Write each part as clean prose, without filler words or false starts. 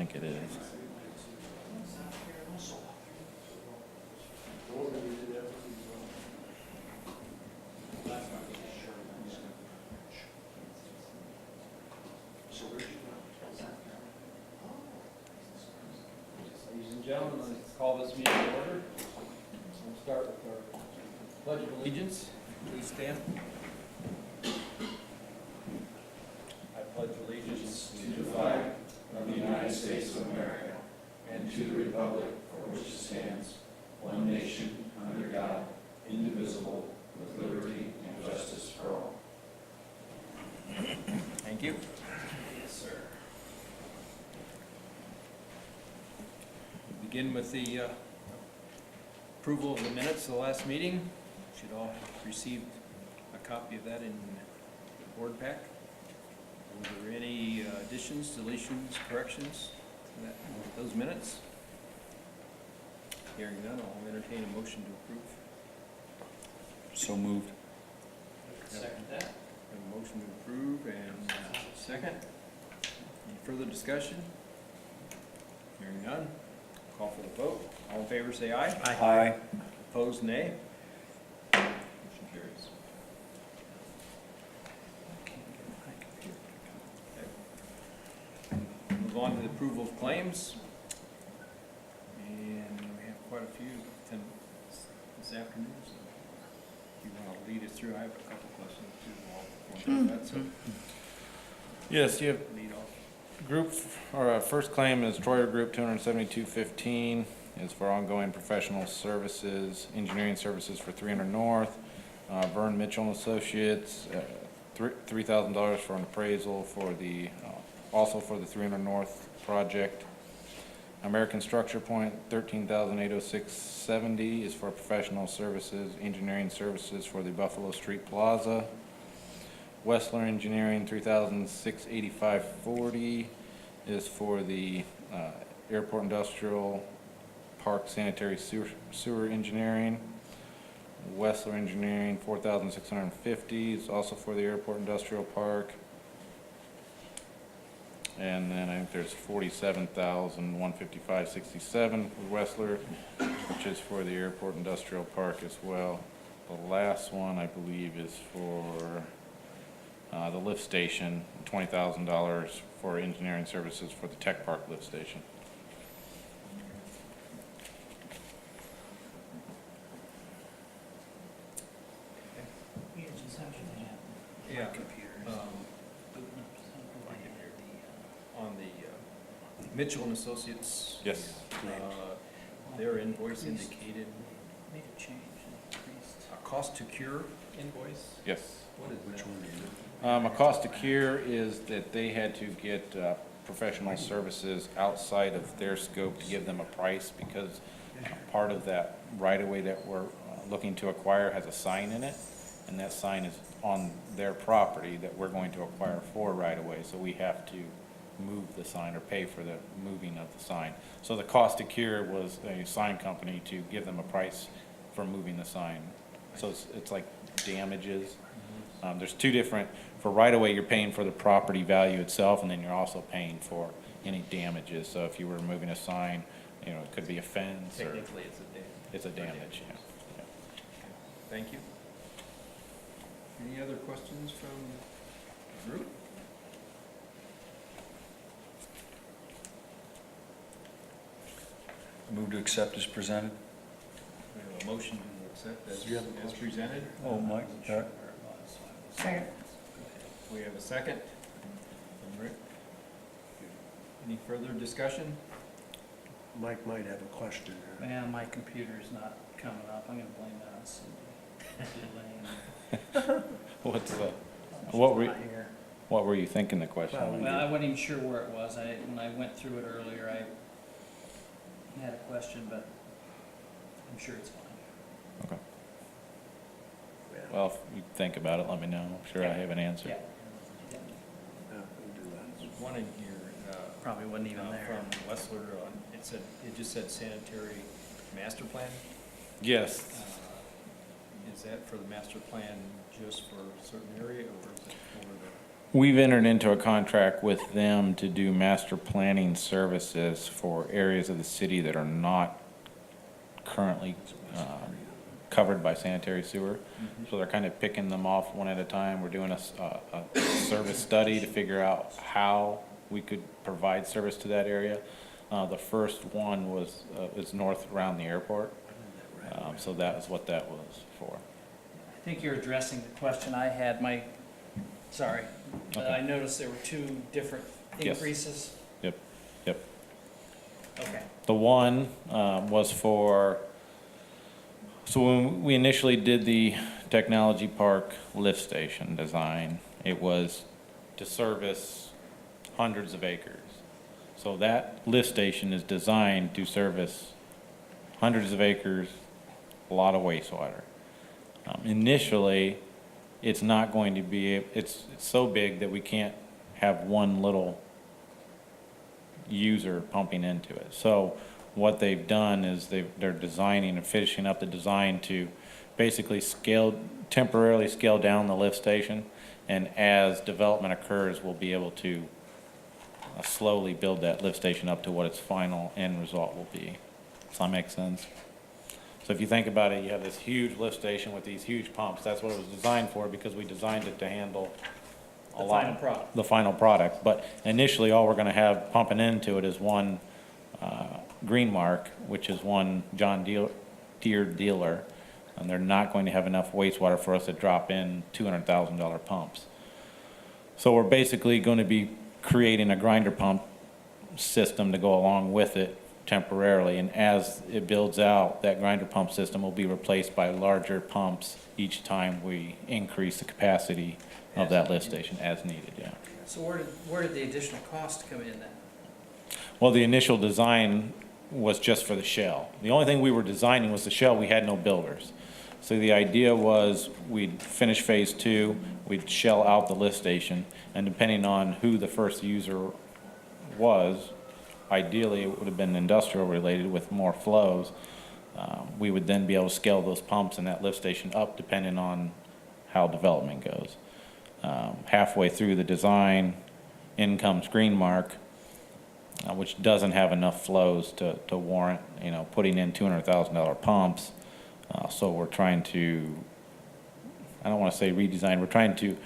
think it is. Ladies and gentlemen, let's call this meeting to order. We'll start with our pledge of allegiance. Please stand. I pledge allegiance To the flag of the United States of America and to the republic for which it stands, one nation, under God, indivisible, with liberty and justice for all. Thank you. Yes, sir. Begin with the approval of the minutes of the last meeting. Should all have received a copy of that in the board pack. Were there any additions, deletions, corrections to those minutes? Hearing none, I'll entertain a motion to approve. So moved. Second that. Have a motion to approve and second. Any further discussion? Hearing none, call for the vote. All in favor say aye. Aye. Opposed, nay. Motion carries. Okay. Move on to the approval of claims. And we have quite a few this afternoon, so if you want to lead us through, I have a couple questions too. While we're doing that, so Yes, you have lead off. group, or first claim is Troyer Group, 272.15, is for ongoing professional services, engineering services for 300 North. Vern Mitchell and Associates, $3,000 for an appraisal for the, also for the 300 North project. American Structure Point, $13,806.70 is for professional services, engineering services for the Buffalo Street Plaza. Wessler Engineering, $3,685.40 is for the Airport Industrial Park Sanitary Sewer Engineering. Wessler Engineering, $4,650 is also for the Airport Industrial Park. And then I think there's $47,155.67 with Wessler, which is for the Airport Industrial Park as well. The last one, I believe, is for the lift station, $20,000 for engineering services for the Tech Park lift station. Yeah. On the Mitchell and Associates. Yes. Their invoice indicated Made a change, increased. a cost to cure invoice. Yes. What is that? A cost to cure is that they had to get professional services outside of their scope to give them a price, because part of that right-of-way that we're looking to acquire has a sign in it, and that sign is on their property that we're going to acquire for right-of-way, so we have to move the sign or pay for the moving of the sign. So the cost to cure was a sign company to give them a price for moving the sign. So it's like damages. There's two different, for right-of-way, you're paying for the property value itself, and then you're also paying for any damages. So if you were moving a sign, you know, it could be a fence or Technically, it's a damage. it's a damage, yeah. Thank you. Any other questions from the group? Move to accept as presented. We have a motion to accept as Do you have a as presented. Oh, Mike, Second. We have a second from Rick. Any further discussion? Mike might have a question here. Man, my computer's not coming up. I'm gonna blame that on Cindy. What's the, She's What were- not here. what were you thinking the question Well, was? Well, I wasn't even sure where it was. When I went through it earlier, I had a question, but I'm sure it's fine. Okay. Well, if you think about it, let me know. I'm sure I have an answer. Yeah. Yeah, we'll do that. There's one in here. Probably wasn't even there. From Wessler, it just said sanitary master plan. Yes, Is that for the master plan just for a certain area, or is it for the We've entered into a contract with them to do master planning services for areas of the city that are not currently covered by sanitary sewer. So they're kind of picking them off one at a time. We're doing a service study to figure out how we could provide service to that area. The first one was is north around the airport. So that is what that was for. I think you're addressing the question I had, sorry. Okay. I noticed there were two different Yes. increases. Yep, yep. Okay. The one was for, so when we initially did the technology park lift station design, it was to service hundreds of acres. So that lift station is designed to service hundreds of acres, a lot of wastewater. Initially, it's not going to be, it's so big that we can't have one little user pumping into it. So what they've done is they're designing and finishing up the design to basically temporarily scale down the lift station, and as development occurs, we'll be able to slowly build that lift station up to what its final end result will be. Does that make sense? So if you think about it, you have this huge lift station with these huge pumps. That's what it was designed for, because we designed it to handle The final product. the final product. But initially, all we're going to have pumping into it is one green mark, which is one John Deere dealer, and they're not going to have enough wastewater for us to drop in $200,000 pumps. So we're basically going to be creating a grinder pump system to go along with it temporarily, and as it builds out, that grinder pump system will be replaced by larger pumps each time we increase the capacity of that lift station as needed, yeah. So where did the additional cost come in then? Well, the initial design was just for the shell. The only thing we were designing was the shell. We had no builders. So the idea was we'd finish phase 2, we'd shell out the lift station, and depending on who the first user was, ideally it would have been industrial related with more flows. We would then be able to scale those pumps and that lift station up depending on how development goes. Halfway through the design, in comes Greenmark, which doesn't have enough flows to warrant, putting in $200,000 pumps. So we're trying to, I don't want to say redesign, we're trying to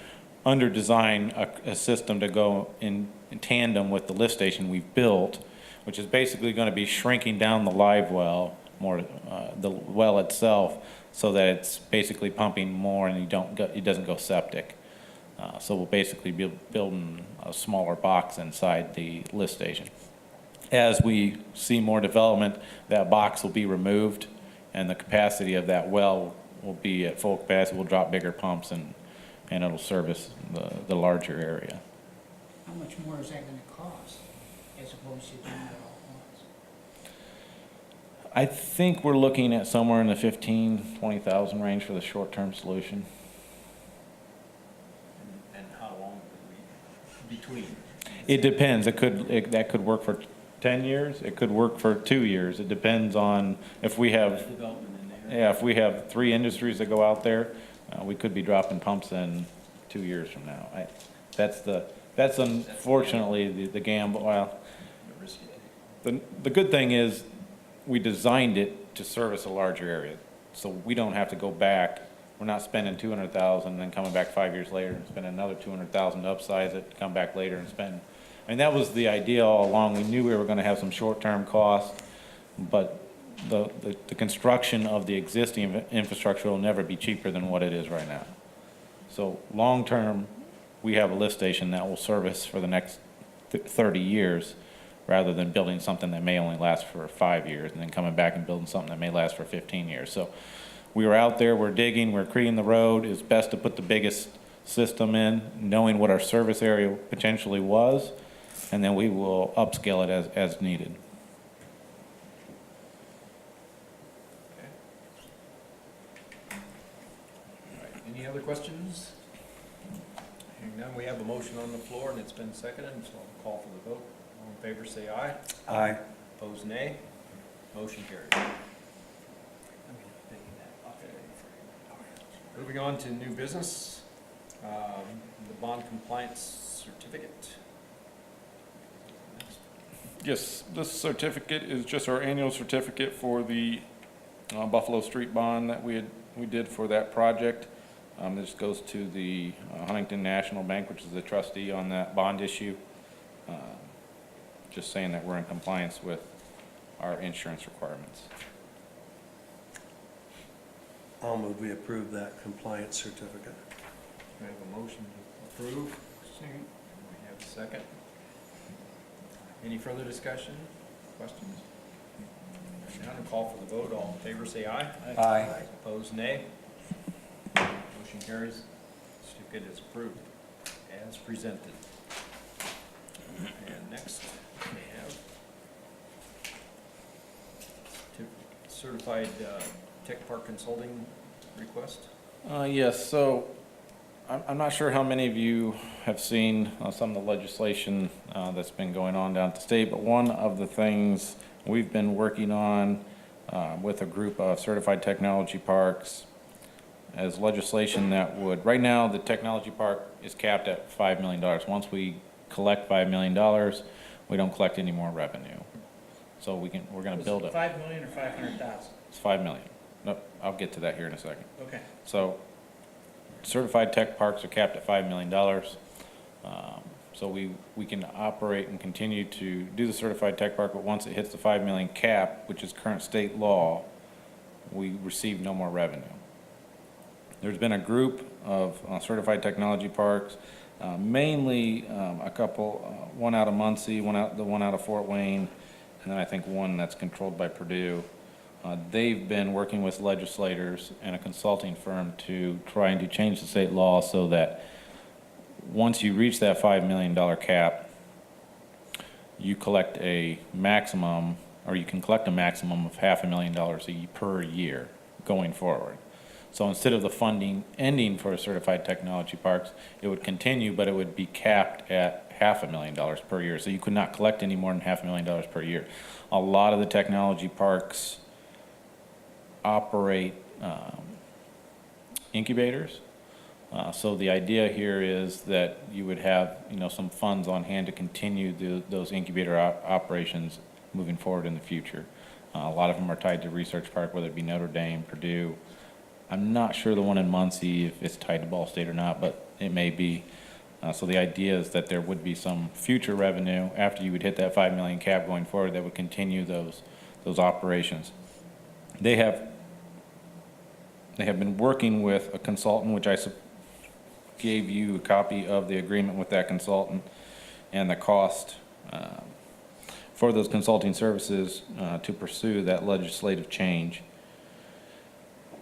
under-design a system to go in tandem with the lift station we've built, which is basically going to be shrinking down the live well, the well itself, so that it's basically pumping more and it doesn't go septic. So we'll basically be building a smaller box inside the lift station. As we see more development, that box will be removed and the capacity of that well will be at full capacity. We'll drop bigger pumps and it'll service the larger area. How much more is that gonna cost as opposed to doing it all at once? I think we're looking at somewhere in the 20,000 range for the short-term solution. And how long would we, between? It depends. That could work for 10 years. It could work for 2 years. It depends on if we have, Development in there. yeah, if we have 3 industries that go out there, we could be dropping pumps in 2 years from now. That's unfortunately the gamble. Well, the good thing is we designed it to service a larger area, so we don't have to go back. We're not spending $200,000 and then coming back 5 years later and spending another $200,000 to upsize it, come back later and spend. I mean, that was the idea all along. We knew we were going to have some short-term costs, but the construction of the existing infrastructure will never be cheaper than what it is right now. So long-term, we have a lift station that will service for the next 30 years rather than building something that may only last for 5 years and then coming back and building something that may last for 15 years. So we were out there, we're digging, we're creating the road. It's best to put the biggest system in, knowing what our service area potentially was, and then we will upscale it as needed. Okay. All right, any other questions? Hearing none, we have a motion on the floor and it's been seconded, so I'll call for the vote. All in favor, say aye. Aye. Opposed, nay. Motion carries. Moving on to new business. The bond compliance certificate. Yes, this certificate is just our annual certificate for the Buffalo Street bond that we did for that project. This goes to the Huntington National Bank, which is the trustee on that bond issue. Just saying that we're in compliance with our insurance requirements. I'll move we approve that compliance certificate. We have a motion to approve. Second. We have a second. Any further discussion, questions? None, I'll call for the vote. All in favor, say aye. Aye. Opposed, nay. Motion carries. Certificate is approved as presented. And next, we have certified tech park consulting request. Yes, so I'm not sure how many of you have seen some of the legislation that's been going on down at the state, but one of the things we've been working on with a group of certified technology parks is legislation that would, right now the technology park is capped at $5 million. Once we collect $5 million, we don't collect any more revenue. So we're going to build it. 5 million or 500,000? It's 5 million. No, I'll get to that here in a second. Okay. So certified tech parks are capped at $5 million. So we can operate and continue to do the certified tech park, but once it hits the 5 million cap, which is current state law, we receive no more revenue. There's been a group of certified technology parks, mainly a couple, one out of Muncie, one out of Fort Wayne, and then I think one that's controlled by Purdue. They've been working with legislators and a consulting firm to trying to change the state law so that once you reach that $5 million cap, you collect a maximum, or you can collect a maximum of $500,000 per year going forward. So instead of the funding ending for certified technology parks, it would continue, but it would be capped at $500,000 per year. So you could not collect any more than $500,000 per year. A lot of the technology parks operate incubators. So the idea here is that you would have, some funds on hand to continue those incubator operations moving forward in the future. A lot of them are tied to Research Park, whether it be Notre Dame, Purdue. I'm not sure the one in Muncie, if it's tied to Ball State or not, but it may be. So the idea is that there would be some future revenue after you would hit that 5 million cap going forward that would continue those operations. They have been working with a consultant, which I gave you a copy of the agreement with that consultant and the cost for those consulting services to pursue that legislative change.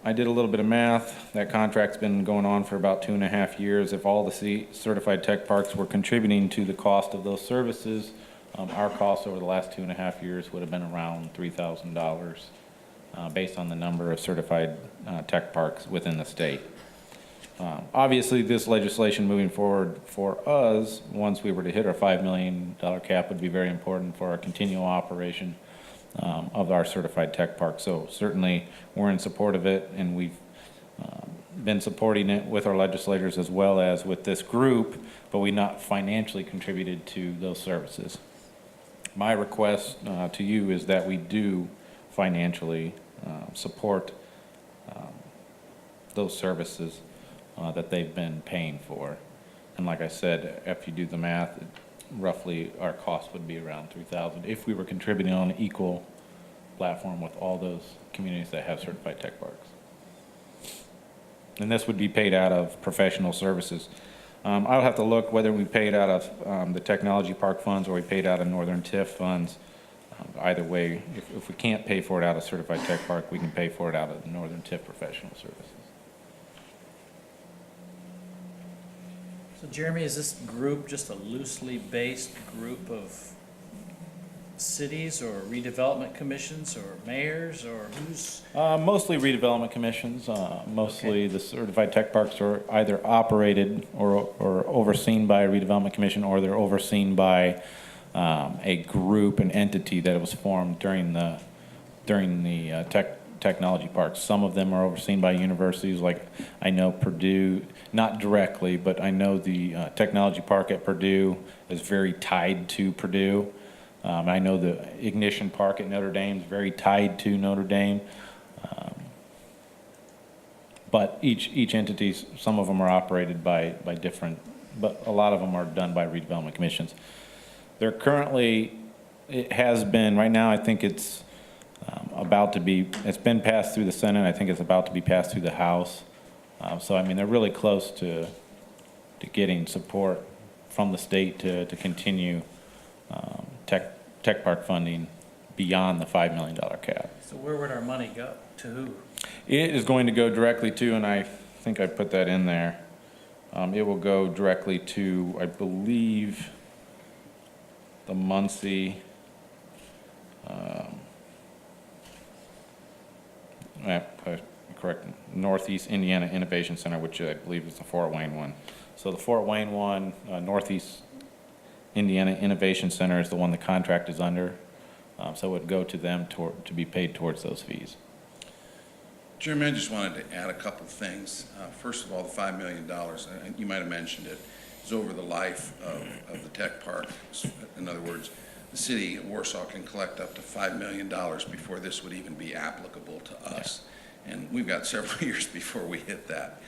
I did a little bit of math. That contract's been going on for about 2.5 years. If all the certified tech parks were contributing to the cost of those services, our costs over the last 2.5 years would have been around $3,000 based on the number of certified tech parks within the state. Obviously, this legislation moving forward for us, once we were to hit our $5 million cap, would be very important for our continual operation of our certified tech park. So certainly we're in support of it, and we've been supporting it with our legislators as well as with this group, but we not financially contributed to those services. My request to you is that we do financially support those services that they've been paying for. And like I said, if you do the math, roughly our cost would be around $3,000 if we were contributing on an equal platform with all those communities that have certified tech parks. And this would be paid out of professional services. I'll have to look whether we paid out of the technology park funds or we paid out of Northern TIF funds. Either way, if we can't pay for it out of certified tech park, we can pay for it out of the Northern TIF professional services. So Jeremy, is this group just a loosely based group of cities or redevelopment commissions or mayors, or who's? Mostly redevelopment commissions. Mostly the certified tech parks are either operated or overseen by a redevelopment commission, or they're overseen by a group, an entity that was formed during the technology parks. Some of them are overseen by universities, like I know Purdue, not directly, but I know the technology park at Purdue is very tied to Purdue. I know the Ignition Park at Notre Dame is very tied to Notre Dame. But each entity, some of them are operated by different, but a lot of them are done by redevelopment commissions. They're currently, it has been, right now I think it's about to be, it's been passed through the Senate, I think it's about to be passed through the House. So I mean, they're really close to getting support from the state to continue tech park funding beyond the $5 million cap. So where would our money go? To who? It is going to go directly to, and I think I put that in there, it will go directly to, I believe, the Muncie, correct, Northeast Indiana Innovation Center, which I believe is the Fort Wayne one. So the Fort Wayne one, Northeast Indiana Innovation Center is the one the contract is under. So it would go to them to be paid towards those fees. Jeremy, I just wanted to add a couple things. First of all, the $5 million, you might have mentioned it, is over the life of the tech park. In other words, the city of Warsaw can collect up to $5 million before this would even be applicable to us. And we've got several years before we hit that.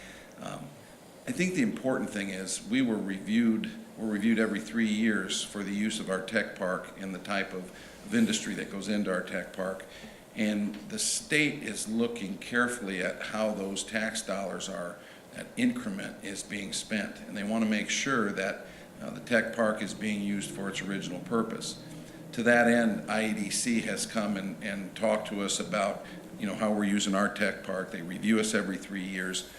I think the important thing is we're reviewed every 3 years for the use of our tech park and the type of industry that goes into our tech park. And the state is looking carefully at how those tax dollars are, that increment is being spent. And they want to make sure that the tech park is being used for its original purpose. To that end, IEDC has come and talked to us about, how we're using our tech park. They review us every 3 years.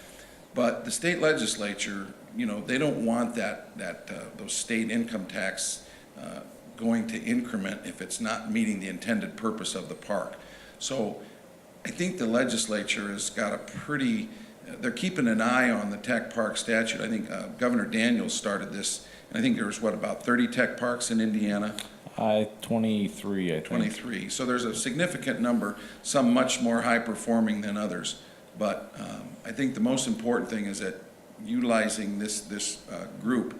But the state legislature, they don't want those state income tax going to increment if it's not meeting the intended purpose of the park. So I think the legislature has got they're keeping an eye on the tech park statute. I think Governor Daniels started this, and I think there was, about 30 tech parks in Indiana? 23, I think. 23. So there's a significant number, some much more high-performing than others. But I think the most important thing is that utilizing this group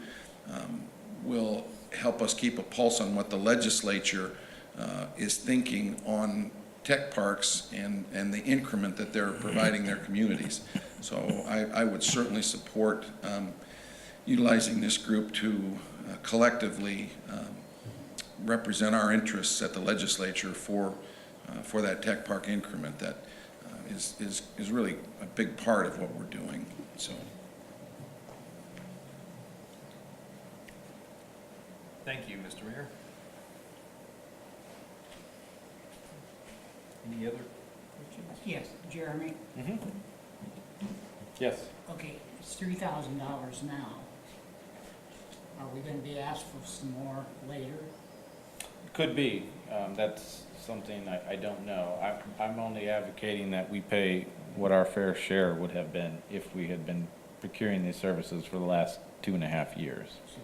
will help us keep a pulse on what the legislature is thinking on tech parks and the increment that they're providing their communities. So I would certainly support utilizing this group to collectively represent our interests at the legislature for that tech park increment that is really a big part of what we're doing. So. Thank you, Mr. Mayor. Any other questions? Yes, Jeremy, Yes. okay, it's $3,000 now. Are we gonna be asked for some more later? Could be. That's something I don't know. I'm only advocating that we pay what our fair share would have been if we had been procuring these services for the last 2.5 years. So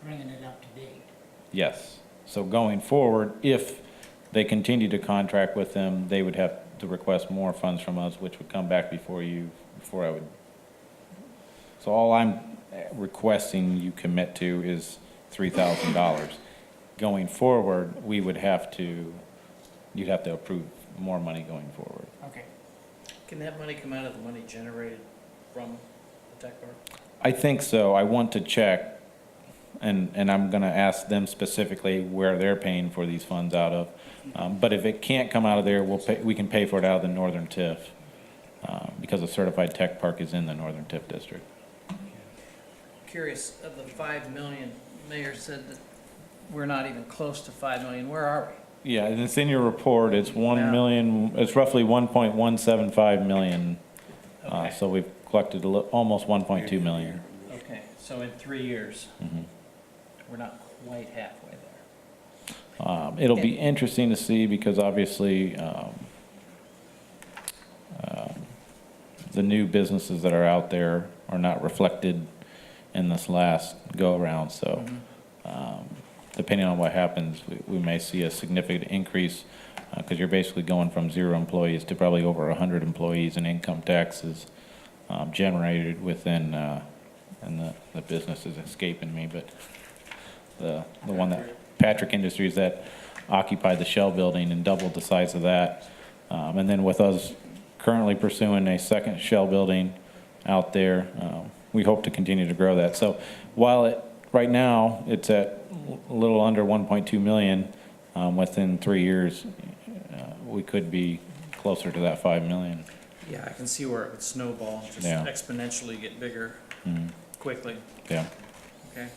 bringing it up to date. Yes. So going forward, if they continue to contract with them, they would have to request more funds from us, which would come back before I would. So all I'm requesting you commit to is $3,000. Going forward, you'd have to approve more money going forward. Okay. Can that money come out of the money generated from the tech park? I think so. I want to check, and I'm going to ask them specifically where they're paying for these funds out of. But if it can't come out of there, we can pay for it out of the Northern TIF, because the certified tech park is in the Northern TIF district. Curious, of the 5 million, Mayor said that we're not even close to 5 million. Where are we? Yeah, and it's in your report. It's 1 million. It's roughly 1.175 million. Okay. So we've collected almost 1.2 million. Okay, so in 3 years, Mhm. we're not quite halfway there. It'll be interesting to see because obviously the new businesses that are out there are not reflected in this last go-around. So depending on what happens, we may see a significant increase because you're basically going from 0 employees to probably over 100 employees, and income taxes generated within, and the business is escaping me, but the one that, Patrick Industries, that occupied the Shell building and doubled the size of that. And then with us currently pursuing a second Shell building out there, we hope to continue to grow that. So while right now it's at a little under 1.2 million, within 3 years, we could be closer to that 5 million. Yeah, I can see where it would snowball, just Yeah. exponentially get bigger quickly. Yeah. Okay.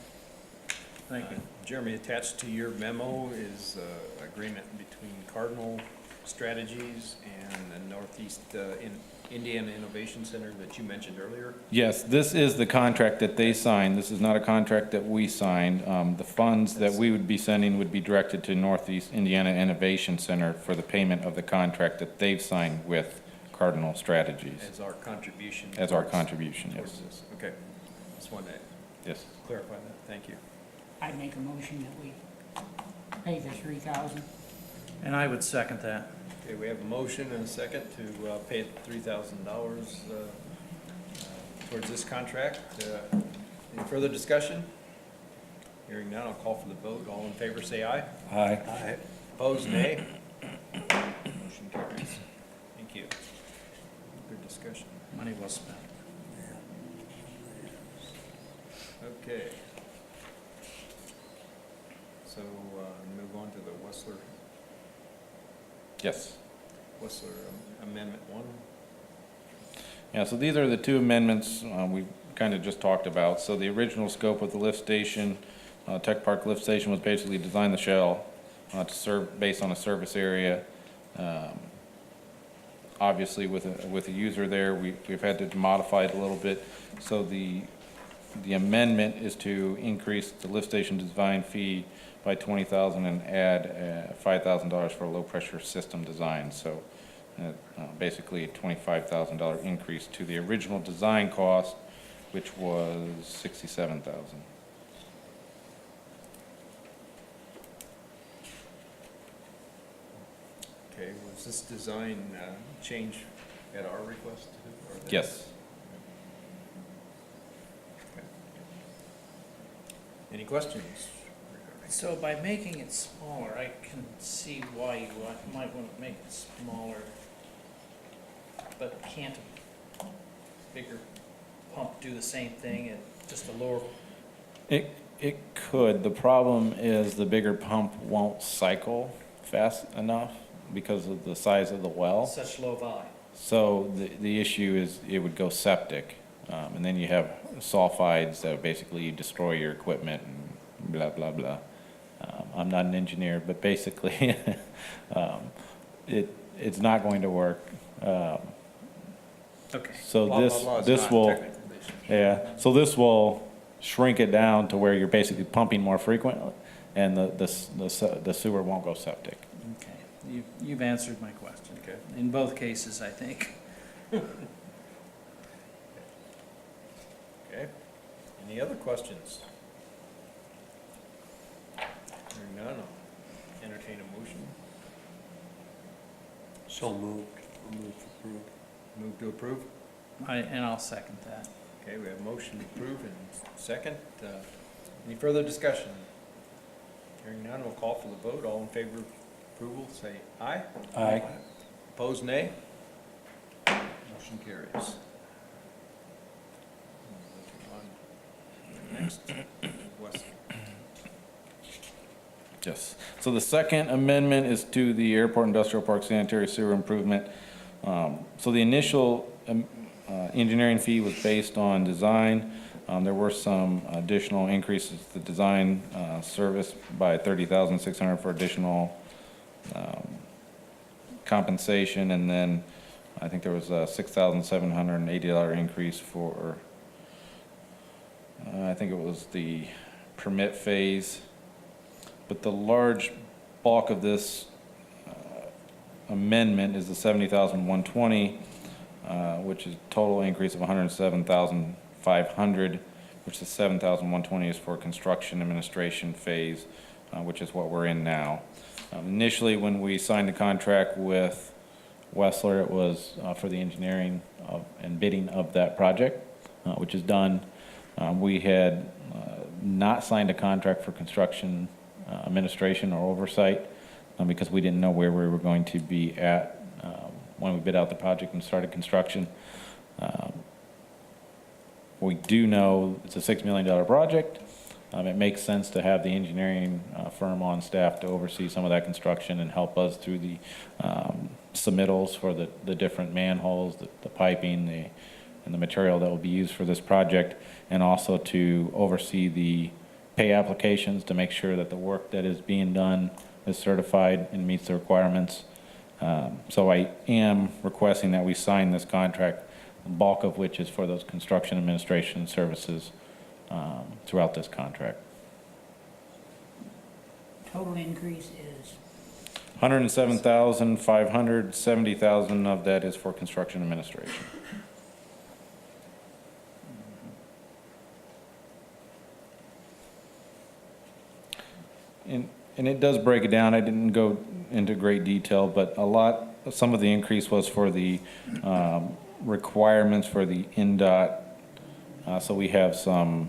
Thank you. Jeremy, attached to your memo is agreement between Cardinal Strategies and the Northeast Indiana Innovation Center that you mentioned earlier. Yes, this is the contract that they signed. This is not a contract that we signed. The funds that we would be sending would be directed to Northeast Indiana Innovation Center for the payment of the contract that they've signed with Cardinal Strategies. As our contribution. As our towards- contribution, towards yes. this. Okay, just wanted to Yes. clarify that, thank you. I'd make a motion that we pay the 3,000. And I would second that. Okay, we have a motion and a second to pay $3,000 towards this contract. Any further discussion? Hearing none, I'll call for the vote. All in favor, say aye. Aye. Aye. Opposed, nay. Motion carries. Thank you. Good discussion. Money well spent. Okay. So, move on to the Yes. Whistler Amendment 1. Yeah, so these are the two amendments we kind of just talked about. So the original scope of the lift station, Tech Park Lift Station, was basically design the shell to serve based on a surface area. Obviously, with a user there, we've had to modify it a little bit. So the amendment is to increase the lift station design fee by $20,000 and add $5,000 for a low pressure system design. So basically a $25,000 increase to the original design cost, which was $67,000. Okay, was this design change at our request? or theirs? Yes. Okay. Any questions? So by making it smaller, I can see why you might want to make it smaller, but can't a bigger pump do the same thing at just a lower? It could. The problem is the bigger pump won't cycle fast enough because of the size of the well. Such low volume. So the issue is it would go septic, and then you have sulfides that basically destroy your equipment and blah, blah, blah. I'm not an engineer, but basically it's not going to work. Okay. So Blah, blah, blah is this not will, technical issue. yeah, so this will shrink it down to where you're basically pumping more frequently, and the sewer won't go septic. Okay, you've answered my question. Okay. In both cases, I think. Okay. Any other questions? Hearing none, I'll entertain a motion. So moved. Move approved. Move to approve. And I'll second that. Okay, we have a motion to approve and second. Any further discussion? Hearing none, we'll call for the vote. All in favor of approval, say aye. Aye. Opposed, nay. Motion carries. Next, Wesley. Yes. So the second amendment is to the Airport Industrial Park sanitary sewer improvement. So the initial engineering fee was based on design. There were some additional increases to the design service by $30,600 for additional compensation, and then I think there was a $6,780 increase for I think it was the permit phase. But the large bulk of this amendment is the $70,120, which is a total increase of $107,500, which is $7,120 is for construction administration phase, which is what we're in now. Initially, when we signed the contract with Wessler, it was for the engineering and bidding of that project, which is done. We had not signed a contract for construction administration or oversight because we didn't know where we were going to be at when we bid out the project and started construction. We do know it's a $6 million project. It makes sense to have the engineering firm on staff to oversee some of that construction and help us through the submittals for the different manholes, the piping, and the material that will be used for this project, and also to oversee the pay applications to make sure that the work that is being done is certified and meets the requirements. So I am requesting that we sign this contract, the bulk of which is for those construction administration services throughout this contract. Total increase is, 107,500, 70,000 of that is for construction administration. And it does break it down. I didn't go into great detail, but some of the increase was for the requirements for the NDOT. So we have some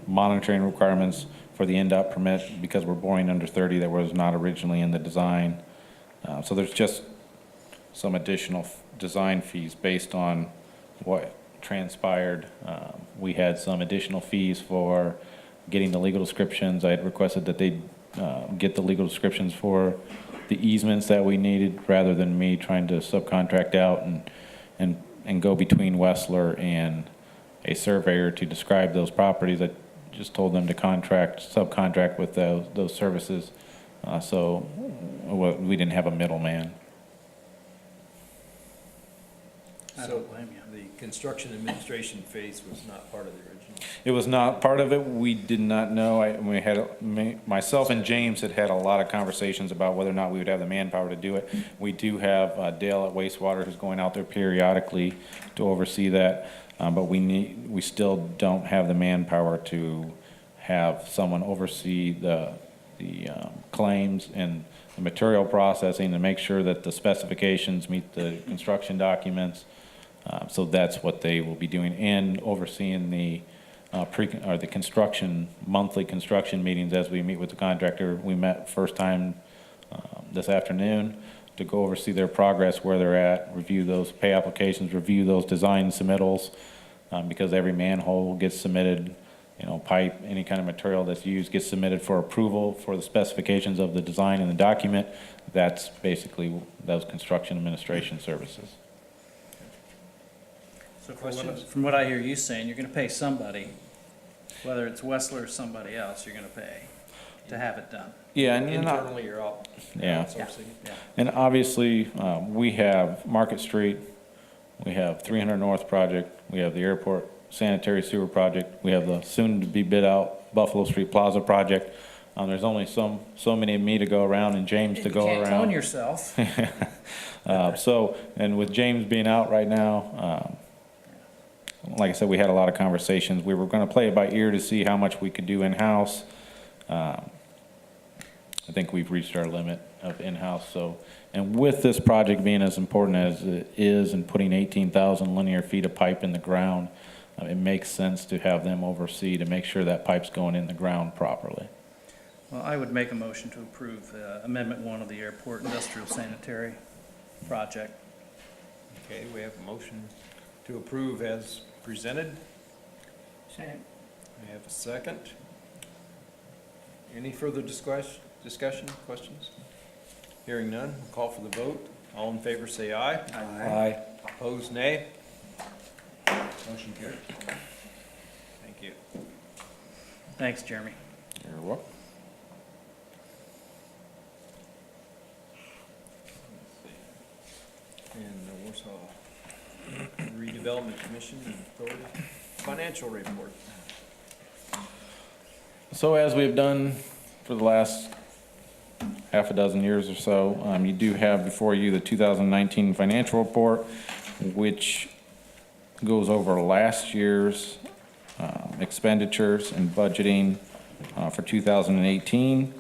monitoring requirements for the NDOT permit because we're boring under 30 that was not originally in the design. So there's just some additional design fees based on what transpired. We had some additional fees for getting the legal descriptions. I had requested that they get the legal descriptions for the easements that we needed rather than me trying to subcontract out and go between Wessler and a surveyor to describe those properties. I just told them to subcontract with those services, so we didn't have a middleman. I So don't blame you. the construction administration phase was not part of the original. It was not part of it. We did not know. Myself and James had a lot of conversations about whether or not we would have the manpower to do it. We do have Dale at wastewater who's going out there periodically to oversee that, but we still don't have the manpower to have someone oversee the claims and the material processing to make sure that the specifications meet the construction documents. So that's what they will be doing, and overseeing the monthly construction meetings as we meet with the contractor. We met first time this afternoon to go oversee their progress, where they're at, review those pay applications, review those design submittals, because every manhole gets submitted, pipe, any kind of material that's used gets submitted for approval for the specifications of the design and the document. That's basically those construction administration services. So Questions? from what I hear you saying, you're gonna pay somebody, whether it's Wessler or somebody else, you're gonna pay to have it done. Yeah, Internally, you're out. Yeah. Outsourcing. Yeah. And obviously, we have Market Street, we have 300 North project, we have the airport sanitary sewer project, we have the soon-to-be bid-out Buffalo Street Plaza project. There's only so many of me to go around and James to go You can't clone around. yourself. And with James being out right now, like I said, we had a lot of conversations. We were going to play it by ear to see how much we could do in-house. I think we've reached our limit of in-house. And with this project being as important as it is, and putting 18,000 linear feet of pipe in the ground, it makes sense to have them oversee to make sure that pipe's going in the ground properly. Well, I would make a motion to approve Amendment 1 of the Airport Industrial Sanitary Project. Okay, we have a motion to approve as presented. second, We have a second. Any further discussion, questions? Hearing none, we'll call for the vote. All in favor say aye. Aye. Opposed, nay. Motion carried. Thank you. Thanks, Jeremy. You're welcome. And the Warsaw Redevelopment Commission and Authority financial report. So as we've done for the last half a dozen years or so, you do have before you the 2019 financial report, which goes over last year's expenditures and budgeting for 2018.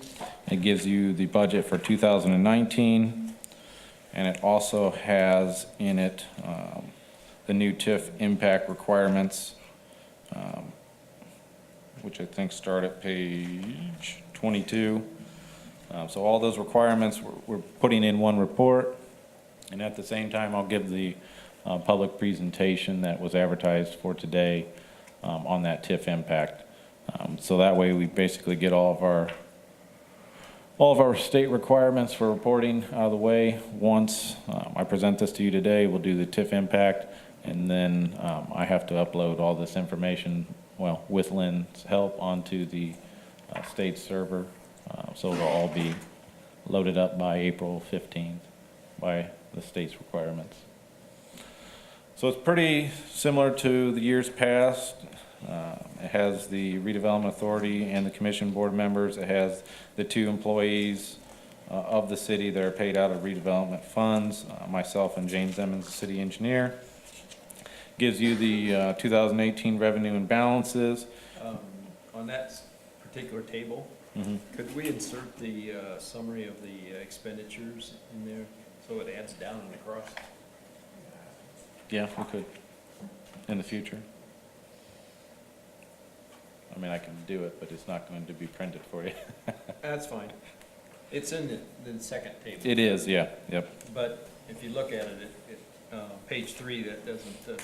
It gives you the budget for 2019, and it also has in it the new TIF impact requirements, which I think start at page 22. So all those requirements we're putting in one report, and at the same time I'll give the public presentation that was advertised for today on that TIF impact. So that way we basically get all of our state requirements for reporting out of the way. Once I present this to you today, we'll do the TIF impact, and then I have to upload all this information, well, with Lynn's help, onto the state server. So it'll all be loaded up by April 15th by the state's requirements. So it's pretty similar to the years past. It has the Redevelopment Authority and the Commission board members. It has the 2 employees of the city that are paid out of redevelopment funds, myself and James Emmons, the city engineer. Gives you the 2018 revenue and balances. On that particular table, could we insert the summary of the expenditures in there so it adds down and across? Yeah, we could, in the future. I mean, I can do it, but it's not going to be printed for you. That's fine. It's in the second table. It is, yeah, yep. But if you look at it, page 3, that doesn't,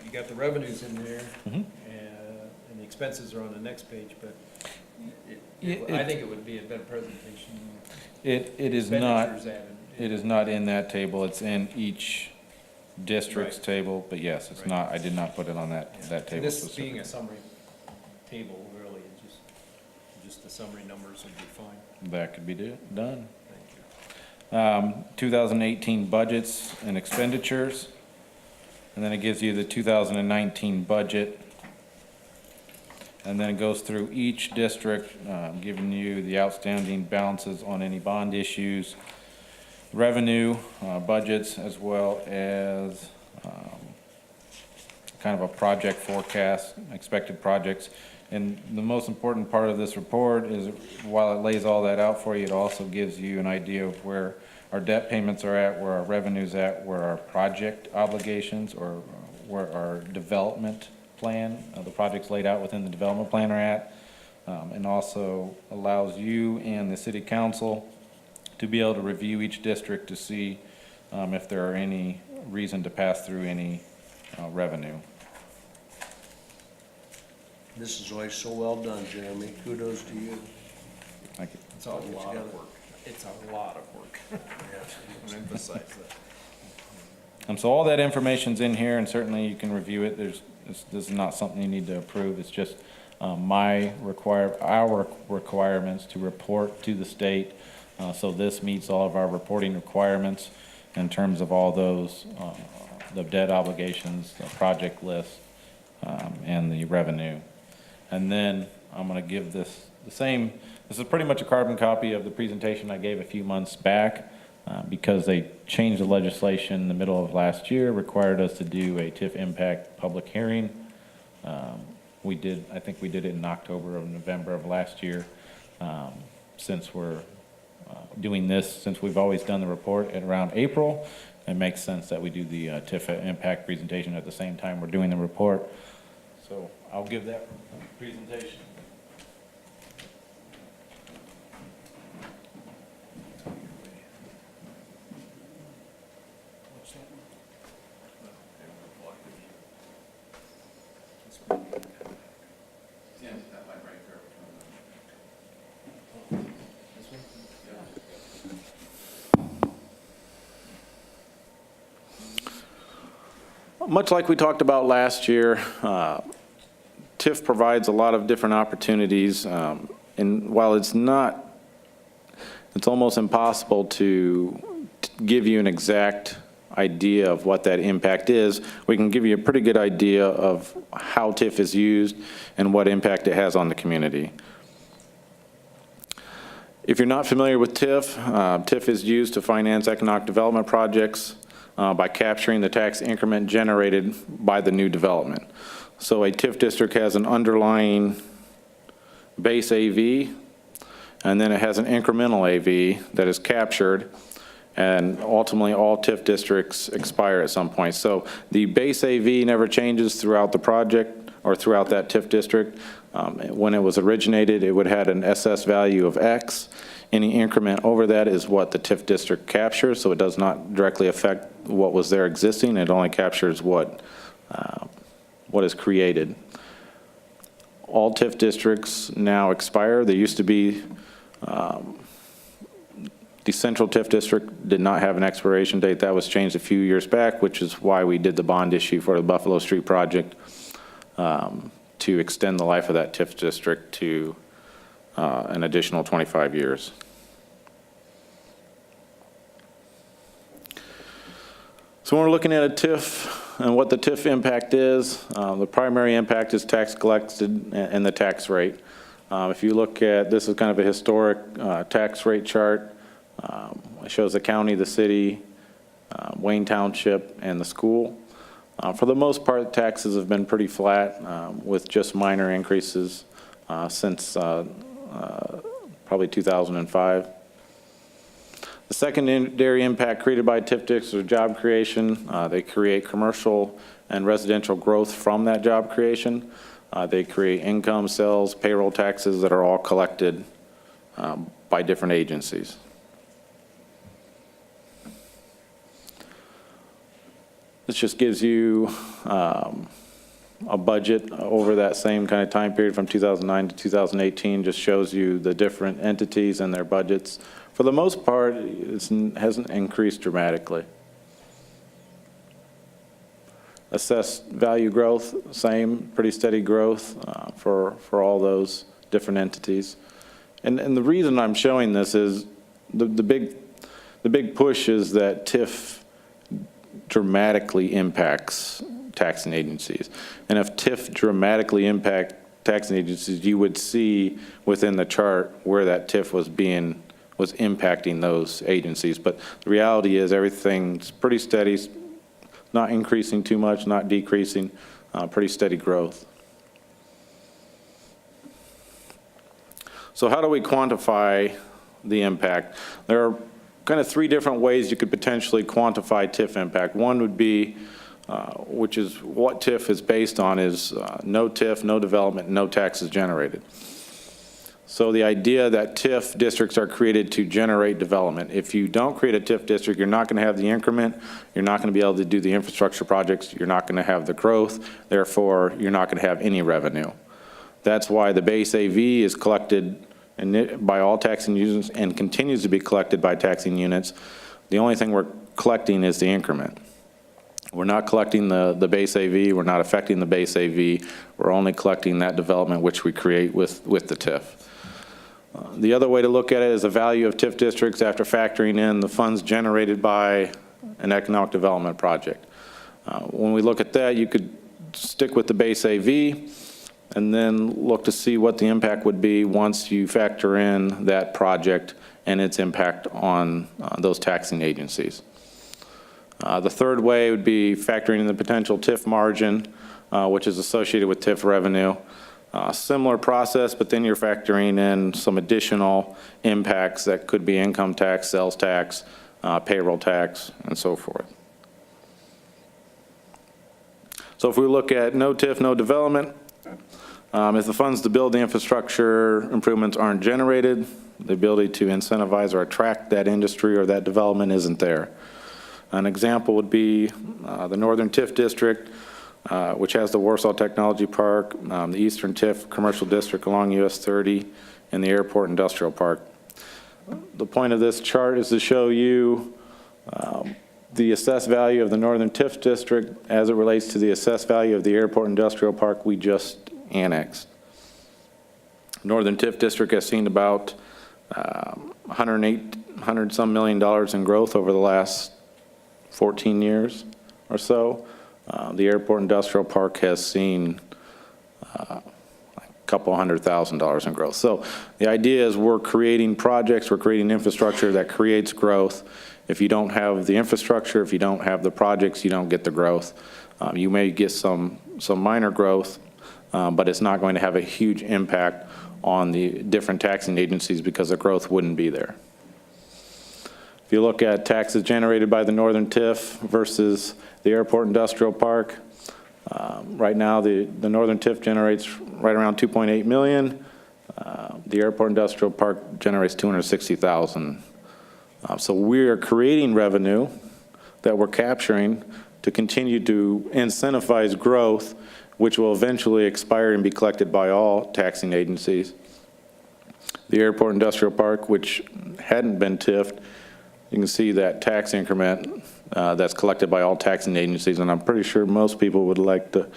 you got the revenues in there, and the expenses are on the next page, but I think it would be a better presentation. It is not, Expenditures added. it is not in that table. It's in each district's Right. table, but yes, it's Right. not, I did not put it on that And table this specifically. being a summary table, really, it's just the summary numbers would be fine. That could be done. Thank you. 2018 budgets and expenditures, and then it gives you the 2019 budget. And then it goes through each district, giving you the outstanding balances on any bond issues, revenue, budgets, as well as kind of a project forecast, expected projects. And the most important part of this report is, while it lays all that out for you, it also gives you an idea of where our debt payments are at, where our revenue's at, where our project obligations, or where our development plan, the projects laid out within the development plan are at, and also allows you and the city council to be able to review each district to see if there are any reason to pass through any revenue. This is always so well done, Jeremy. Kudos to you. Thank you. It's a lot of work. It's a lot of work. I want to emphasize that. So all that information's in here, and certainly you can review it. This is not something you need to approve. It's just our requirements to report to the state. So this meets all of our reporting requirements in terms of all those, the debt obligations, the project list, and the revenue. And then I'm going to give this the same, this is pretty much a carbon copy of the presentation I gave a few months back, because they changed the legislation in the middle of last year, required us to do a TIF impact public hearing. I think we did it in October or November of last year. Since we're doing this, since we've always done the report at around April, it makes sense that we do the TIF impact presentation at the same time we're doing the report. So I'll give that presentation. Much like we talked about last year, TIF provides a lot of different opportunities, and while it's almost impossible to give you an exact idea of what that impact is, we can give you a pretty good idea of how TIF is used and what impact it has on the community. If you're not familiar with TIF, TIF is used to finance economic development projects by capturing the tax increment generated by the new development. So a TIF district has an underlying base AV, and then it has an incremental AV that is captured, and ultimately all TIF districts expire at some point. So the base AV never changes throughout the project or throughout that TIF district. When it was originated, it would have had an SS value of X. Any increment over that is what the TIF district captures, so it does not directly affect what was there existing. It only captures what is created. All TIF districts now expire. There used to be, the central TIF district did not have an expiration date. That was changed a few years back, which is why we did the bond issue for the Buffalo Street project, to extend the life of that TIF district to an additional 25 years. So when we're looking at a TIF and what the TIF impact is, the primary impact is tax collected and the tax rate. If you look at, this is kind of a historic tax rate chart. It shows the county, the city, Wayne Township, and the school. For the most part, taxes have been pretty flat with just minor increases since probably 2005. The secondary impact created by TIF districts is job creation. They create commercial and residential growth from that job creation. They create income, sales, payroll taxes that are all collected by different agencies. This just gives you a budget over that same kind of time period from 2009 to 2018, just shows you the different entities and their budgets. For the most part, it hasn't increased dramatically. Assessed value growth, same, pretty steady growth for all those different entities. And the reason I'm showing this is the big push is that TIF dramatically impacts taxing agencies. And if TIF dramatically impact taxing agencies, you would see within the chart where that TIF was impacting those agencies. But the reality is everything's pretty steady, not increasing too much, not decreasing, pretty steady growth. So how do we quantify the impact? There are kind of three different ways you could potentially quantify TIF impact. One would be, which is what TIF is based on, is no TIF, no development, no taxes generated. So the idea that TIF districts are created to generate development. If you don't create a TIF district, you're not going to have the increment, you're not going to be able to do the infrastructure projects, you're not going to have the growth, therefore you're not going to have any revenue. That's why the base AV is collected by all taxing units and continues to be collected by taxing units. The only thing we're collecting is the increment. We're not collecting the base AV, we're not affecting the base AV, we're only collecting that development which we create with the TIF. The other way to look at it is the value of TIF districts after factoring in the funds generated by an economic development project. When we look at that, you could stick with the base AV and then look to see what the impact would be once you factor in that project and its impact on those taxing agencies. The third way would be factoring in the potential TIF margin, which is associated with TIF revenue. Similar process, but then you're factoring in some additional impacts that could be income tax, sales tax, payroll tax, and so forth. So if we look at no TIF, no development, if the funds to build the infrastructure improvements aren't generated, the ability to incentivize or attract that industry or that development isn't there. An example would be the Northern TIF District, which has the Warsaw Technology Park, the Eastern TIF Commercial District along US 30, and the Airport Industrial Park. The point of this chart is to show you the assessed value of the Northern TIF District as it relates to the assessed value of the Airport Industrial Park we just annexed. Northern TIF District has seen about $100 some million in growth over the last 14 years or so. The Airport Industrial Park has seen a couple $100,000 in growth. So the idea is we're creating projects, we're creating infrastructure that creates growth. If you don't have the infrastructure, if you don't have the projects, you don't get the growth. You may get some minor growth, but it's not going to have a huge impact on the different taxing agencies because the growth wouldn't be there. If you look at taxes generated by the Northern TIF versus the Airport Industrial Park, right now the Northern TIF generates right around 2.8 million. The Airport Industrial Park generates 260,000. So we are creating revenue that we're capturing to continue to incentivize growth, which will eventually expire and be collected by all taxing agencies. The Airport Industrial Park, which hadn't been TIF'd, you can see that tax increment that's collected by all taxing agencies, and I'm pretty sure most people would like to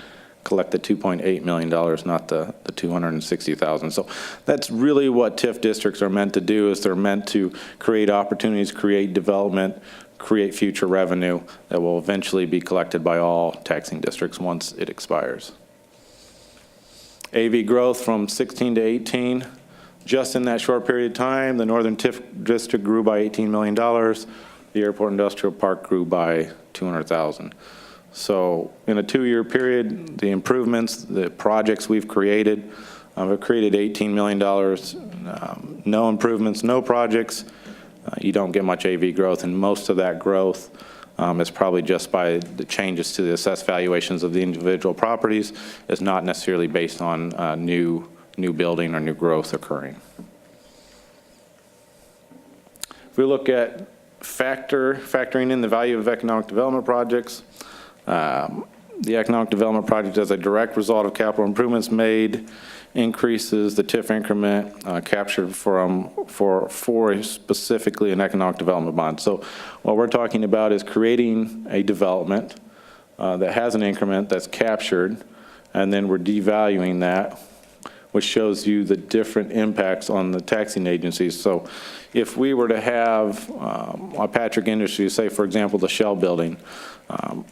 collect the $2.8 million, not the 260,000. So that's really what TIF districts are meant to do, is they're meant to create opportunities, create development, create future revenue that will eventually be collected by all taxing districts once it expires. AV growth from 16 to 18, just in that short period of time, the Northern TIF district grew by $18 million. The Airport Industrial Park grew by 200,000. So in a 2-year period, the improvements, the projects we've created, have created $18 million. No improvements, no projects, you don't get much AV growth, and most of that growth is probably just by the changes to the assessed valuations of the individual properties. It's not necessarily based on new building or new growth occurring. If we look at factoring in the value of economic development projects, the economic development project, as a direct result of capital improvements made, increases the TIF increment captured for specifically an economic development bond. So what we're talking about is creating a development that has an increment that's captured, and then we're devaluing that, which shows you the different impacts on the taxing agencies. So if we were to have Patrick Industries, say for example the Shell building,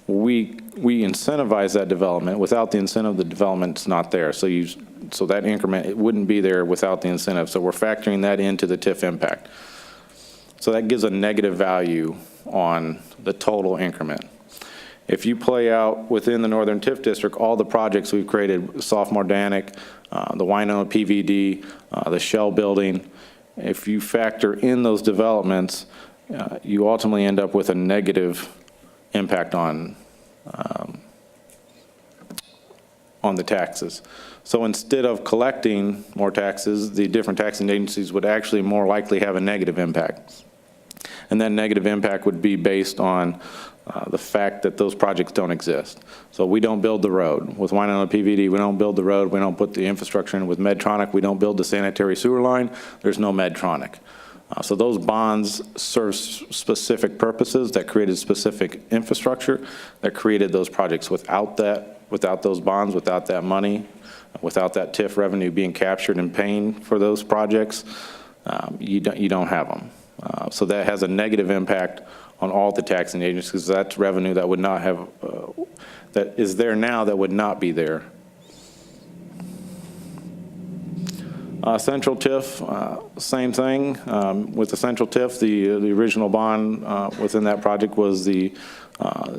we incentivize that development. Without the incentive, the development's not there. So that increment, it wouldn't be there without the incentive. So we're factoring that into the TIF impact. So that gives a negative value on the total increment. If you play out within the Northern TIF district, all the projects we've created, Sophomore Danic, the Winona PVD, the Shell building, if you factor in those developments, you ultimately end up with a negative impact on the taxes. So instead of collecting more taxes, the different taxing agencies would actually more likely have a negative impact. And that negative impact would be based on the fact that those projects don't exist. So we don't build the road. With Winona PVD, we don't build the road. We don't put the infrastructure in. With Medtronic, we don't build the sanitary sewer line. There's no Medtronic. So those bonds serve specific purposes that created specific infrastructure that created those projects. Without those bonds, without that money, without that TIF revenue being captured and paying for those projects, you don't have them. So that has a negative impact on all the taxing agencies. That's revenue that would not have, that is there now that would not be there. Central TIF, same thing. With the Central TIF, the original bond within that project was the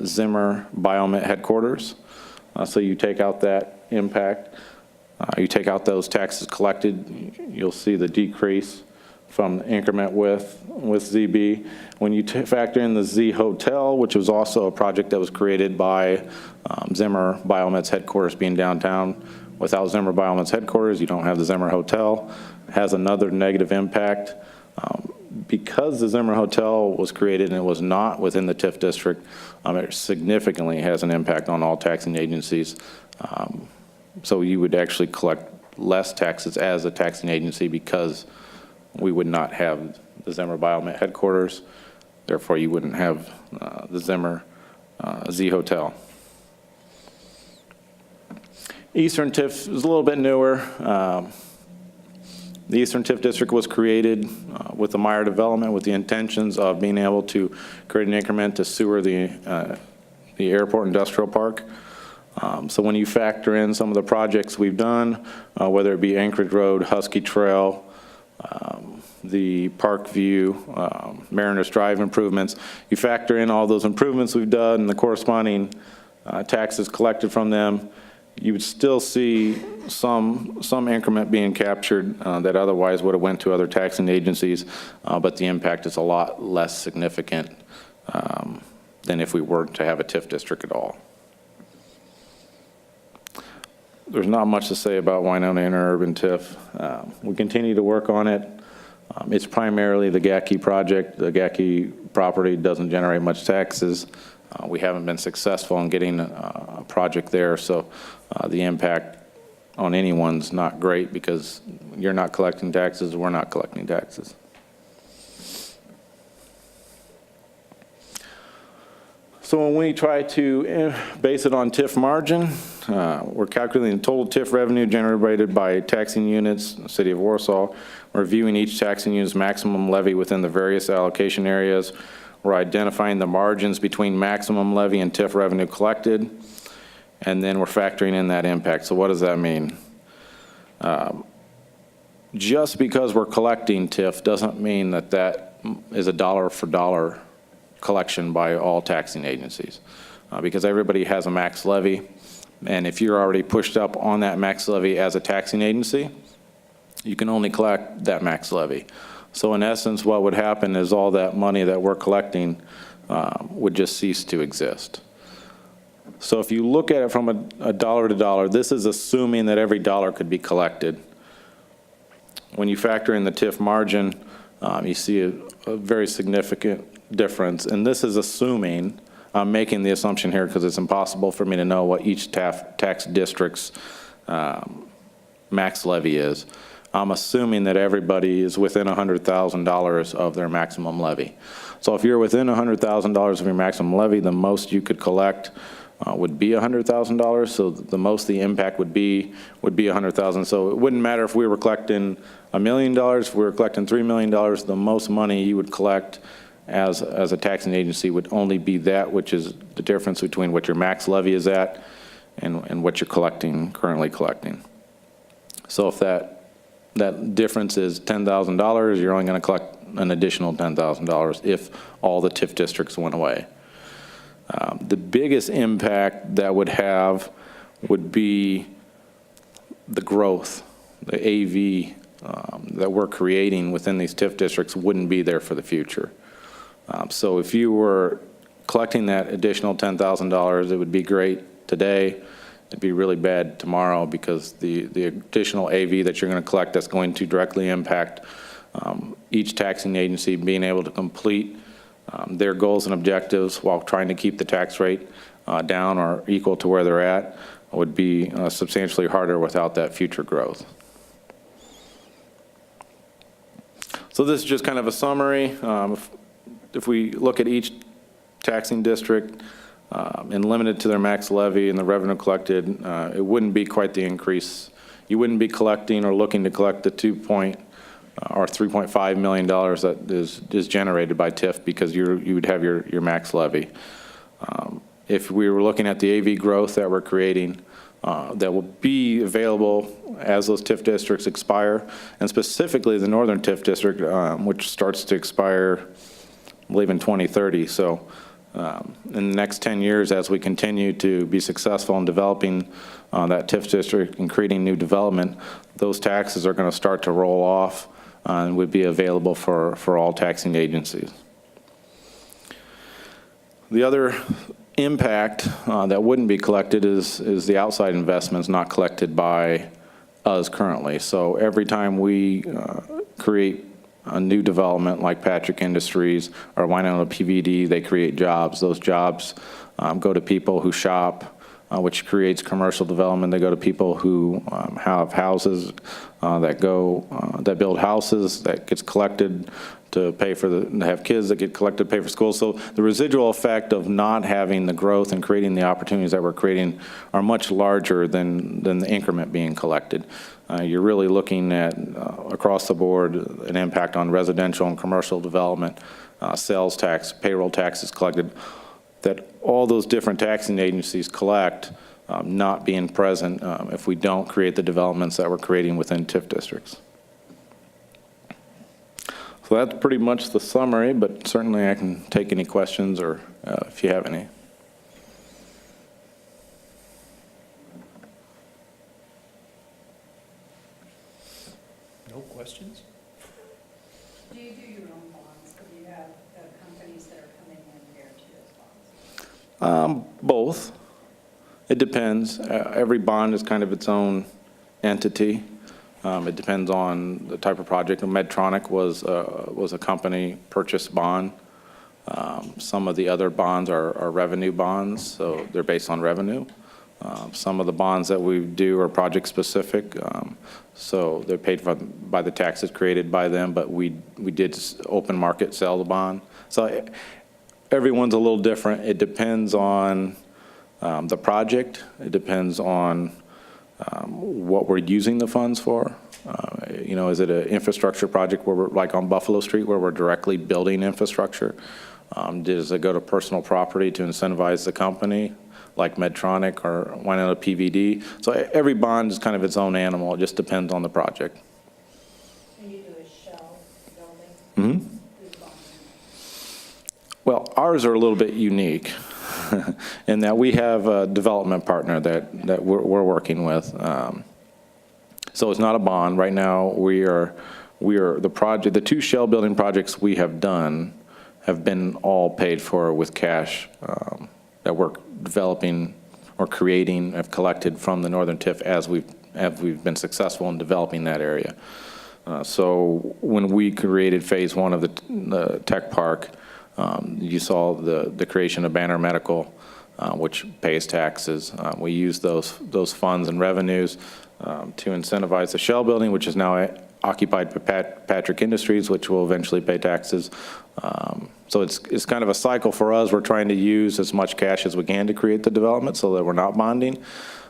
Zimmer Biomet headquarters. So you take out that impact, you take out those taxes collected, you'll see the decrease from the increment with ZB. When you factor in the Z Hotel, which was also a project that was created by Zimmer Biomet's headquarters being downtown. Without Zimmer Biomet's headquarters, you don't have the Zimmer Hotel. It has another negative impact. Because the Zimmer Hotel was created and it was not within the TIF district, it significantly has an impact on all taxing agencies. So you would actually collect less taxes as a taxing agency because we would not have the Zimmer Biomet headquarters. Therefore, you wouldn't have the Zimmer Z Hotel. Eastern TIF is a little bit newer. The Eastern TIF district was created with the Meyer development with the intentions of being able to create an increment to sewer the Airport Industrial Park. So when you factor in some of the projects we've done, whether it be Anchorage Road, Husky Trail, the Parkview, Mariners Drive improvements, you factor in all those improvements we've done and the corresponding taxes collected from them, you would still see some increment being captured that otherwise would have went to other taxing agencies, but the impact is a lot less significant than if we were to have a TIF district at all. There's not much to say about Winona Interurban TIF. We continue to work on it. It's primarily the GACI project. The GACI property doesn't generate much taxes. We haven't been successful in getting a project there, so the impact on anyone's not great because you're not collecting taxes, we're not collecting taxes. So when we try to base it on TIF margin, we're calculating the total TIF revenue generated by taxing units in the city of Warsaw. We're reviewing each taxing unit's maximum levy within the various allocation areas. We're identifying the margins between maximum levy and TIF revenue collected, and then we're factoring in that impact. So what does that mean? Just because we're collecting TIF doesn't mean that that is a dollar for dollar collection by all taxing agencies, because everybody has a max levy, and if you're already pushed up on that max levy as a taxing agency, you can only collect that max levy. So in essence, what would happen is all that money that we're collecting would just cease to exist. So if you look at it from a dollar to dollar, this is assuming that every dollar could be collected. When you factor in the TIF margin, you see a very significant difference, and this is assuming, I'm making the assumption here because it's impossible for me to know what each tax district's max levy is. I'm assuming that everybody is within $100,000 of their maximum levy. So if you're within $100,000 of your maximum levy, the most you could collect would be $100,000. So the most the impact would be $100,000. So it wouldn't matter if we were collecting $1 million, if we were collecting $3 million, the most money you would collect as a taxing agency would only be that, which is the difference between what your max levy is at and what you're currently collecting. So if that difference is $10,000, you're only going to collect an additional $10,000 if all the TIF districts went away. The biggest impact that would have would be the growth, the AV that we're creating within these TIF districts wouldn't be there for the future. So if you were collecting that additional $10,000, it would be great today. It'd be really bad tomorrow because the additional AV that you're going to collect that's going to directly impact each taxing agency being able to complete their goals and objectives while trying to keep the tax rate down or equal to where they're at would be substantially harder without that future growth. So this is just kind of a summary. If we look at each taxing district and limit it to their max levy and the revenue collected, it wouldn't be quite the increase. You wouldn't be collecting or looking to collect the $3.5 million that is generated by TIF because you would have your max levy. If we were looking at the AV growth that we're creating, that will be available as those TIF districts expire, and specifically the Northern TIF District, which starts to expire, I believe, in 2030. So in the next 10 years, as we continue to be successful in developing that TIF district and creating new development, those taxes are going to start to roll off and would be available for all taxing agencies. The other impact that wouldn't be collected is the outside investments not collected by us currently. So every time we create a new development like Patrick Industries or Winona PVD, they create jobs. Those jobs go to people who shop, which creates commercial development. They go to people who have houses that build houses that gets collected to pay for have kids that get collected to pay for school. So the residual effect of not having the growth and creating the opportunities that we're creating are much larger than the increment being collected. You're really looking at across the board an impact on residential and commercial development, sales tax, payroll taxes collected, that all those different taxing agencies collect not being present if we don't create the developments that we're creating within TIF districts. So that's pretty much the summary, but certainly I can take any questions or if you have any. No questions? Do you do your own bonds, or do you have companies that are coming in and guarantee those bonds? Both. It depends. Every bond is kind of its own entity. It depends on the type of project. Medtronic was a company purchase bond. Some of the other bonds are revenue bonds, so they're based on revenue. Some of the bonds that we do are project specific, so they're paid for by the taxes created by them, but we did open market sell the bond. So everyone's a little different. It depends on the project. It depends on what we're using the funds for. You know, is it an infrastructure project where we're, like on Buffalo Street, where we're directly building infrastructure? Does it go to personal property to incentivize the company, like Medtronic, or why not a PVD? So every bond is kind of its own animal. It just depends on the project. Can you do a shell building? Mm-hmm. Who's bonding? Well, ours are a little bit unique in that we have a development partner that we're working with. So it's not a bond. Right now, we are the two shell building projects we have done have been all paid for with cash that we're developing or creating, have collected from the Northern TIF as we've been successful in developing that area. So when we created phase one of the tech park, you saw the creation of Banner Medical, which pays taxes. We use those funds and revenues to incentivize the shell building, which is now occupied by Patrick Industries, which will eventually pay taxes. So it's kind of a cycle for us. We're trying to use as much cash as we can to create the development so that we're not bonding.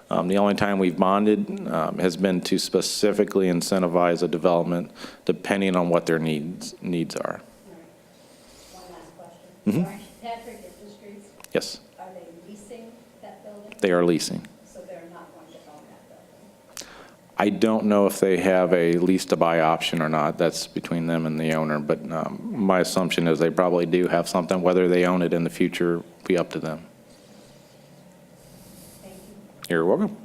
The only time we've bonded has been to specifically incentivize a development depending on what their needs are. All right. One last question. Mhm. Are Patrick Industries, Yes, are they leasing that building? they are leasing. So they're not going to own that building? I don't know if they have a lease to buy option or not. That's between them and the owner, but my assumption is they probably do have something. Whether they own it in the future will be up to them. Thank you. You're welcome.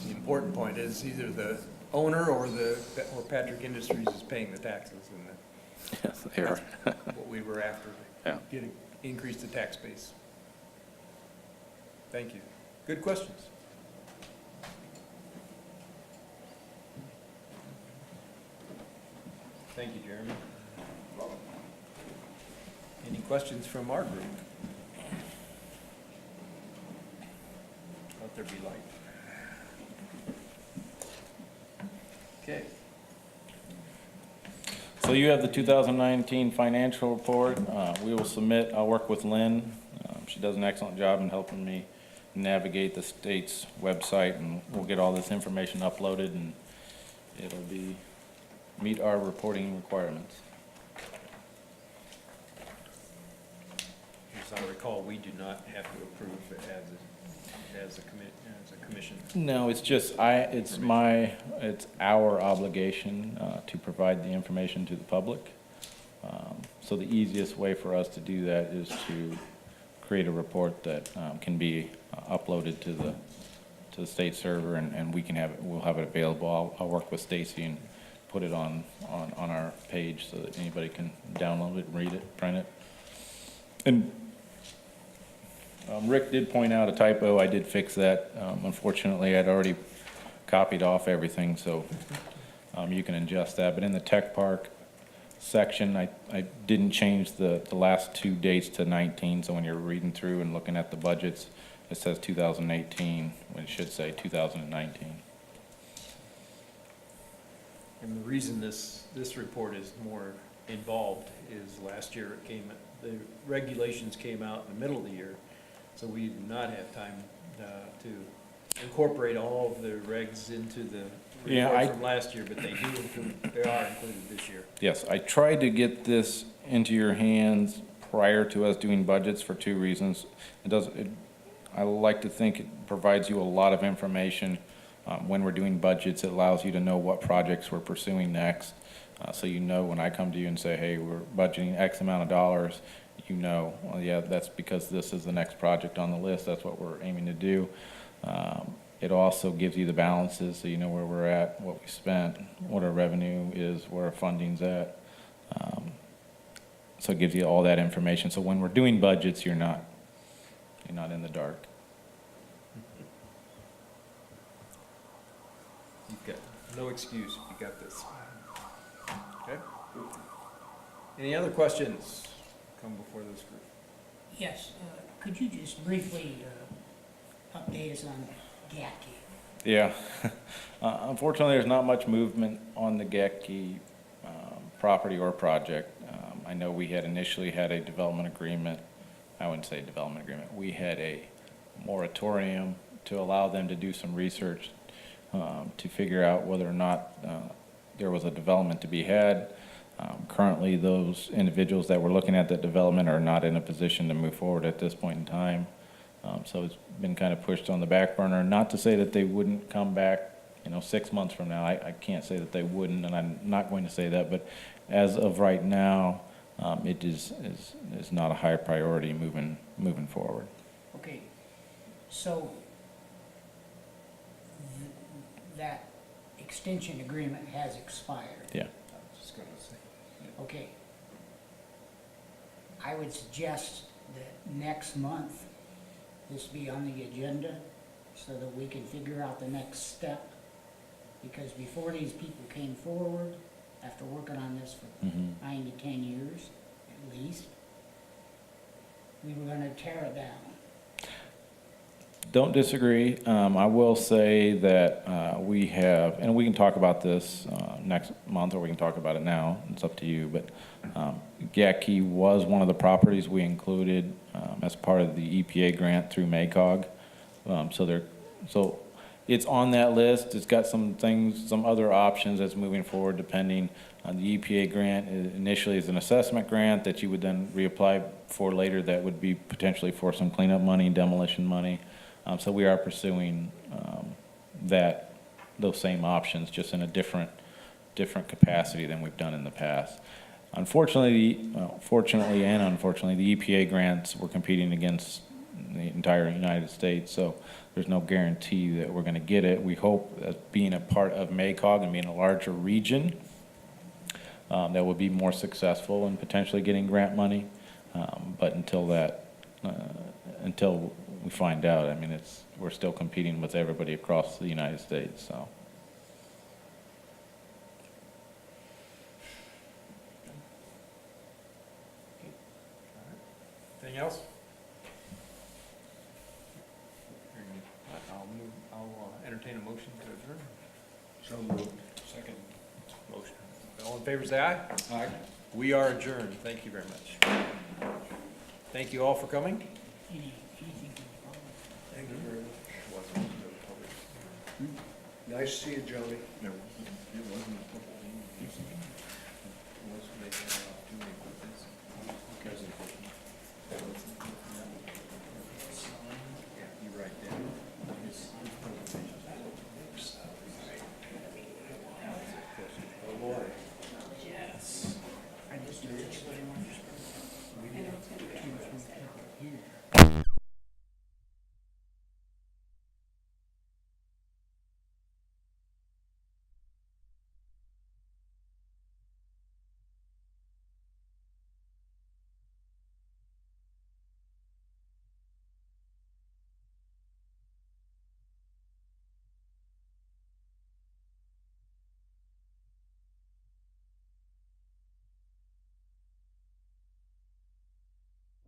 The important point is either the owner or Patrick Industries is paying the taxes, and Yes, they are. that's what we were after, Yeah. to increase the tax base. Thank you. Good questions. Thank you, Jeremy. Any questions from our group? Let there be light. Okay. So you have the 2019 financial report. We will submit, I'll work with Lynn. She does an excellent job in helping me navigate the state's website, and we'll get all this information uploaded, and it'll meet our reporting requirements. As I recall, we do not have to approve it as a commission. No, it's just, it's our obligation to provide the information to the public. So the easiest way for us to do that is to create a report that can be uploaded to the state server, and we'll have it available. I'll work with Stacy and put it on our page so that anybody can download it, read it, print it. And Rick did point out a typo. I did fix that. Unfortunately, I'd already copied off everything, so you can adjust that. But in the tech park section, I didn't change the last two dates to 19, so when you're reading through and looking at the budgets, it says 2018 when it should say 2019. And the reason this report is more involved is last year the regulations came out in the middle of the year, so we do not have time to incorporate all of the regs into the report from last year, but they are included this year. Yes, I tried to get this into your hands prior to us doing budgets for two reasons. I like to think it provides you a lot of information. When we're doing budgets, it allows you to know what projects we're pursuing next. So you know when I come to you and say, hey, we're budgeting X amount of dollars, you know, well, yeah, that's because this is the next project on the list. That's what we're aiming to do. It also gives you the balances, so you know where we're at, what we spent, what our revenue is, where our funding's at. So it gives you all that information. So when we're doing budgets, you're not in the dark. You've got no excuse, you got this. Okay? Any other questions come before this group? Yes, could you just briefly update us on GATKey? Yeah. Unfortunately, there's not much movement on the Gecki property or project. I know we had initially had a development agreement. I wouldn't say development agreement. We had a moratorium to allow them to do some research to figure out whether or not there was a development to be had. Currently, those individuals that were looking at that development are not in a position to move forward at this point in time. So it's been kind of pushed on the back burner. Not to say that they wouldn't come back, 6 months from now. I can't say that they wouldn't, and I'm not going to say that. But as of right now, it is not a high priority moving forward. Okay, so that extension agreement has expired. Yeah. I was just gonna say. Okay. I would suggest that next month, this be on the agenda so that we can figure out the next step. Because before these people came forward, after working on this for Mm-hmm. 9 to 10 years at least, we were gonna tear it down. Don't disagree. I will say that we have, and we can talk about this next month, or we can talk about it now. It's up to you. But Gecki was one of the properties we included as part of the EPA grant through MACOG. So it's on that list. It's got some things, some other options that's moving forward depending on the EPA grant. It initially is an assessment grant that you would then reapply for later. That would be potentially for some cleanup money, demolition money. So we are pursuing those same options, just in a different capacity than we've done in the past. Fortunately and unfortunately, the EPA grants were competing against the entire United States, so there's no guarantee that we're going to get it. We hope that being a part of MACOG and being a larger region, that will be more successful in potentially getting grant money. But until we find out, I mean, we're still competing with everybody across the United States, so. Anything else? I'll entertain a motion to adjourn. So moved. Second. Motion. All in favor, say aye. Aye. We are adjourned. Thank you very much. Thank you all for coming. Anything Thank you very much. Nice to see you, Jody. You write down.